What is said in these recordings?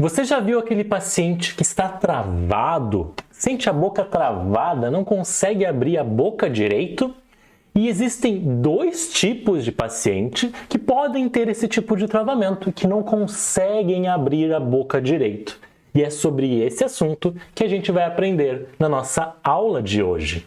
Você já viu aquele paciente que está travado, sente a boca travada, não consegue abrir a boca direito? E existem dois tipos de paciente que podem ter esse tipo de travamento, que não conseguem abrir a boca direito. E é sobre esse assunto que a gente vai aprender na nossa aula de hoje.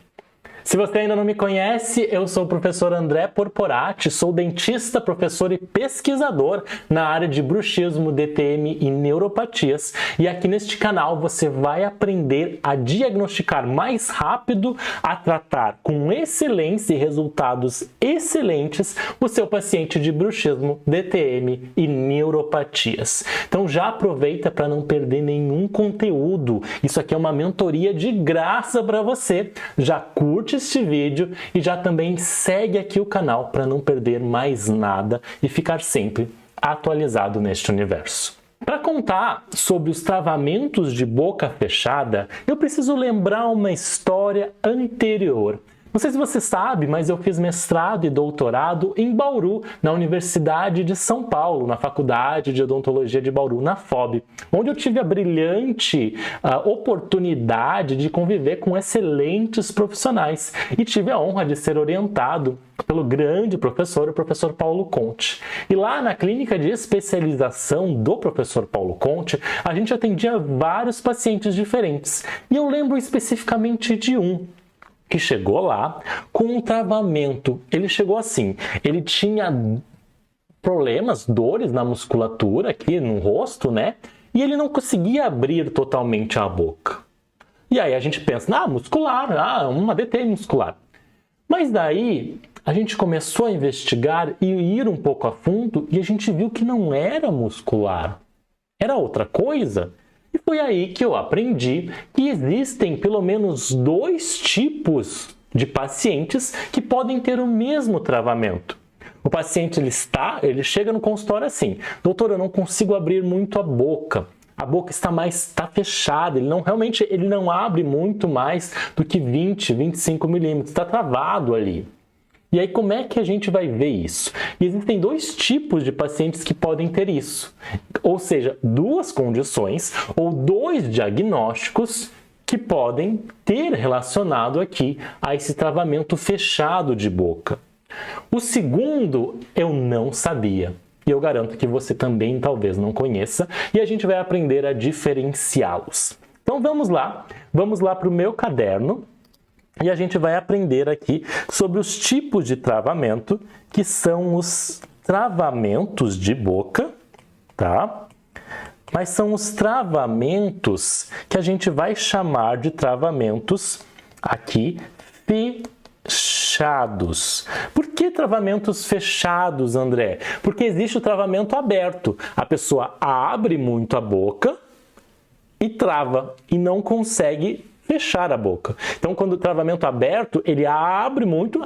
Se você ainda não me conhece, eu sou o professor André Porporati, sou dentista, professor e pesquisador na área de bruxismo, DTM e neuropatias. E aqui neste canal você vai aprender a diagnosticar mais rápido, a tratar com excelência e resultados excelentes o seu paciente de bruxismo, DTM e neuropatias. Então já aproveita para não perder nenhum conteúdo. Isso aqui é uma mentoria de graça para você. Já curte este vídeo e já também segue aqui o canal para não perder mais nada e ficar sempre atualizado neste universo. Para contar sobre os travamentos de boca fechada, eu preciso lembrar uma história anterior. Não sei se você sabe, mas eu fiz mestrado e doutorado em Bauru, na Universidade de São Paulo, na Faculdade de Odontologia de Bauru, na FOB, onde eu tive a brilhante oportunidade de conviver com excelentes profissionais e tive a honra de ser orientado pelo grande professor, o professor Paulo Conte. E lá na clínica de especialização do professor Paulo Conte, a gente atendia vários pacientes diferentes. E eu lembro especificamente de um que chegou lá com um travamento. Ele chegou assim, ele tinha problemas, dores na musculatura aqui no rosto, né? E ele não conseguia abrir totalmente a boca. E aí a gente pensa, muscular, uma DTM muscular. Mas daí a gente começou a investigar e ir um pouco a fundo e a gente viu que não era muscular, era outra coisa. E foi aí que eu aprendi que existem pelo menos dois tipos de pacientes que podem ter o mesmo travamento. O paciente ele chega no consultório assim: doutor, eu não consigo abrir muito a boca está fechada, ele não abre muito mais do que 20, 25 milímetros, está travado ali. E aí, como é que a gente vai ver isso? E existem dois tipos de pacientes que podem ter isso. Ou seja, duas condições ou dois diagnósticos que podem ter relacionado aqui a esse travamento fechado de boca. O segundo eu não sabia. E eu garanto que você também talvez não conheça. E a gente vai aprender a diferenciá-los. Então vamos lá para o meu caderno. E a gente vai aprender aqui sobre os tipos de travamento, que são os travamentos de boca, tá? Mas são os travamentos que a gente vai chamar de travamentos aqui fechados. Por que travamentos fechados, André? Porque existe o travamento aberto. A pessoa abre muito a boca e trava e não consegue fechar a boca. Então, quando o travamento aberto, ele abre muito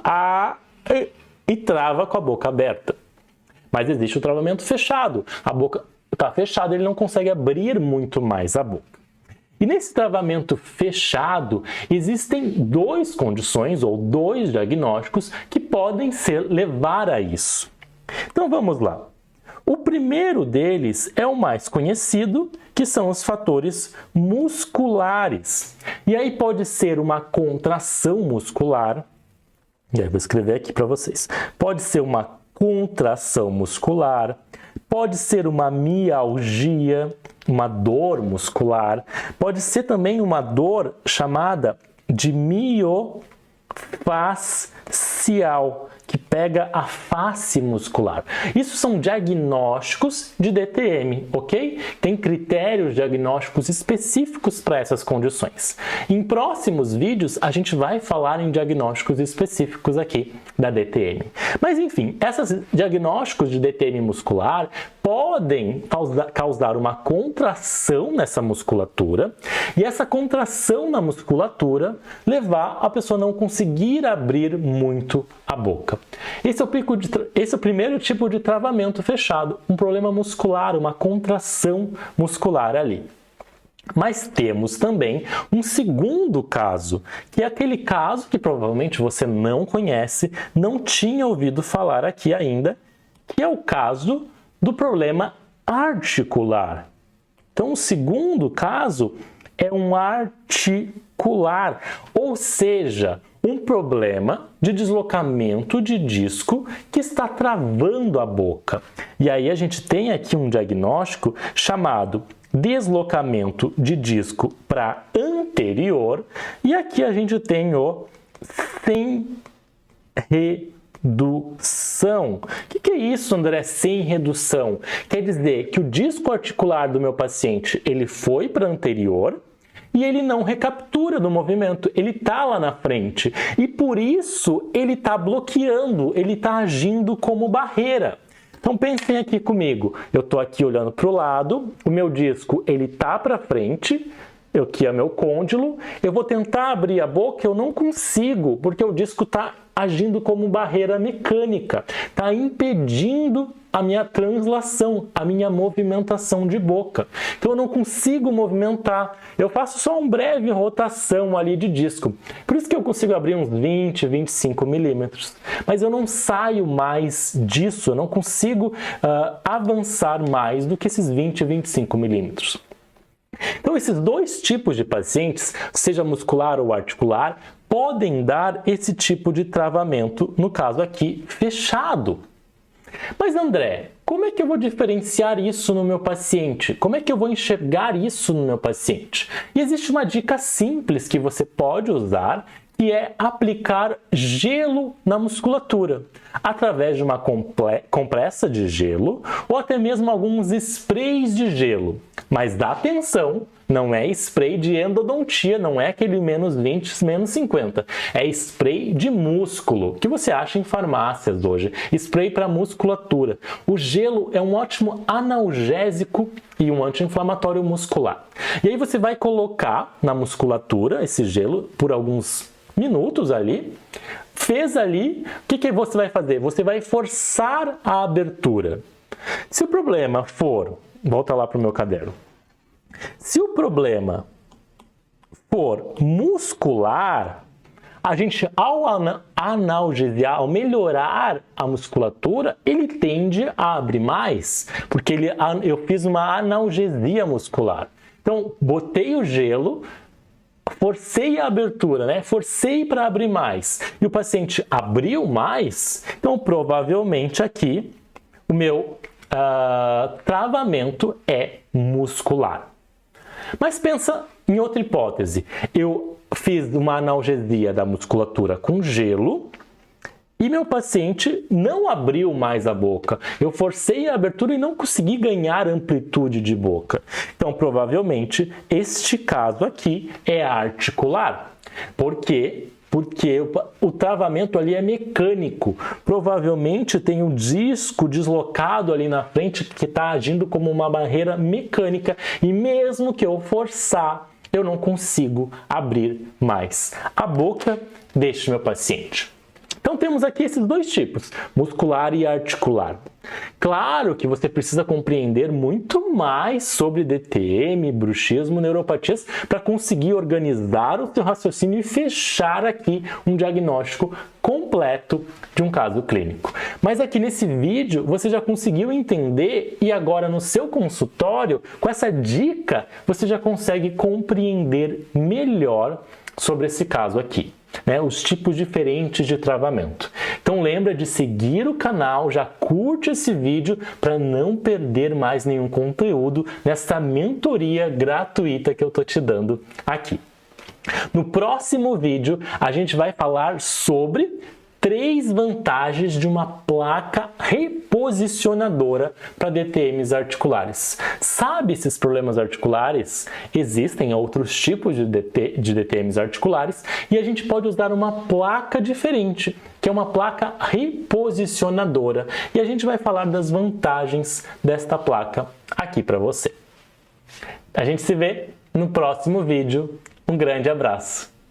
e trava com a boca aberta. Mas existe o travamento fechado. A boca está fechada, ele não consegue abrir muito mais a boca. E nesse travamento fechado, existem duas condições ou dois diagnósticos que podem levar a isso. Então, vamos lá. O primeiro deles é o mais conhecido, que são os fatores musculares. E aí pode ser uma contração muscular, e aí vou escrever aqui para vocês. Pode ser uma contração muscular, pode ser uma mialgia, uma dor muscular, pode ser também uma dor chamada de miofascial, que pega a face muscular. Isso são diagnósticos de DTM, ok? Tem critérios diagnósticos específicos para essas condições. Em próximos vídeos, a gente vai falar em diagnósticos específicos aqui da DTM. Mas enfim, esses diagnósticos de DTM muscular podem causar uma contração nessa musculatura e essa contração na musculatura levar a pessoa a não conseguir abrir muito a boca. Esse é o primeiro tipo de travamento fechado, um problema muscular, uma contração muscular ali. Mas temos também um segundo caso, que é aquele caso que provavelmente você não conhece, não tinha ouvido falar aqui ainda, que é o caso do problema articular. Então, o segundo caso é um articular, ou seja, um problema de deslocamento de disco que está travando a boca. E aí a gente tem aqui um diagnóstico chamado deslocamento de disco para anterior, e aqui a gente tem o sem redução. O que é isso, André? Sem redução? Quer dizer que o disco articular do meu paciente ele foi para anterior e ele não recaptura do movimento, ele está lá na frente e por isso ele está bloqueando, ele está agindo como barreira. Então pensem aqui comigo, eu estou aqui olhando para o lado, o meu disco ele está para frente, aqui é meu côndilo, eu vou tentar abrir a boca, eu não consigo, porque o disco está agindo como barreira mecânica, está impedindo a minha translação, a minha movimentação de boca. Então eu não consigo movimentar, eu faço só uma breve rotação ali de disco. Por isso que eu consigo abrir uns 20, 25 milímetros. Mas eu não saio mais disso, eu não consigo avançar mais do que esses 20, 25 milímetros. Então, esses dois tipos de pacientes, seja muscular ou articular, podem dar esse tipo de travamento, no caso aqui, fechado. Mas, André, como é que eu vou diferenciar isso no meu paciente? Como é que eu vou enxergar isso no meu paciente? E existe uma dica simples que você pode usar, que é aplicar gelo na musculatura, através de uma compressa de gelo ou até mesmo alguns sprays de gelo. Mas dá atenção, não é spray de endodontia, não é aquele menos 20, menos 50. É spray de músculo, que você acha em farmácias hoje. Spray para musculatura. O gelo é um ótimo analgésico e um anti-inflamatório muscular. E aí você vai colocar na musculatura esse gelo por alguns minutos ali. Fez ali, o que você vai fazer? Você vai forçar a abertura. Se o problema for... Volta lá para o meu caderno. Se o problema for muscular, a gente, ao analgesiar, ao melhorar a musculatura, ele tende a abrir mais, porque eu fiz uma analgesia muscular. Então, botei o gelo, forcei a abertura, né? Forcei para abrir mais, e o paciente abriu mais, então provavelmente aqui o meu travamento é muscular. Mas pensa em outra hipótese. Eu fiz uma analgesia da musculatura com gelo e meu paciente não abriu mais a boca. Eu forcei a abertura e não consegui ganhar amplitude de boca. Então, provavelmente, este caso aqui é articular. Por quê? Porque o travamento ali é mecânico. Provavelmente tem um disco deslocado ali na frente que está agindo como uma barreira mecânica. E mesmo que eu forçar, eu não consigo abrir mais a boca deste meu paciente. Então temos aqui esses dois tipos, muscular e articular. Claro que você precisa compreender muito mais sobre DTM, bruxismo, neuropatias para conseguir organizar o seu raciocínio e fechar aqui um diagnóstico completo de um caso clínico. Mas aqui nesse vídeo você já conseguiu entender e agora no seu consultório, com essa dica, você já consegue compreender melhor sobre esse caso aqui. Os tipos diferentes de travamento. Então lembra de seguir o canal, já curte esse vídeo para não perder mais nenhum conteúdo nessa mentoria gratuita que eu estou te dando aqui. No próximo vídeo a gente vai falar sobre 3 vantagens de uma placa reposicionadora para DTMs articulares. Sabe esses problemas articulares? Existem outros tipos de DTMs articulares e a gente pode usar uma placa diferente, que é uma placa reposicionadora. E a gente vai falar das vantagens desta placa aqui para você. A gente se vê no próximo vídeo. Um grande abraço!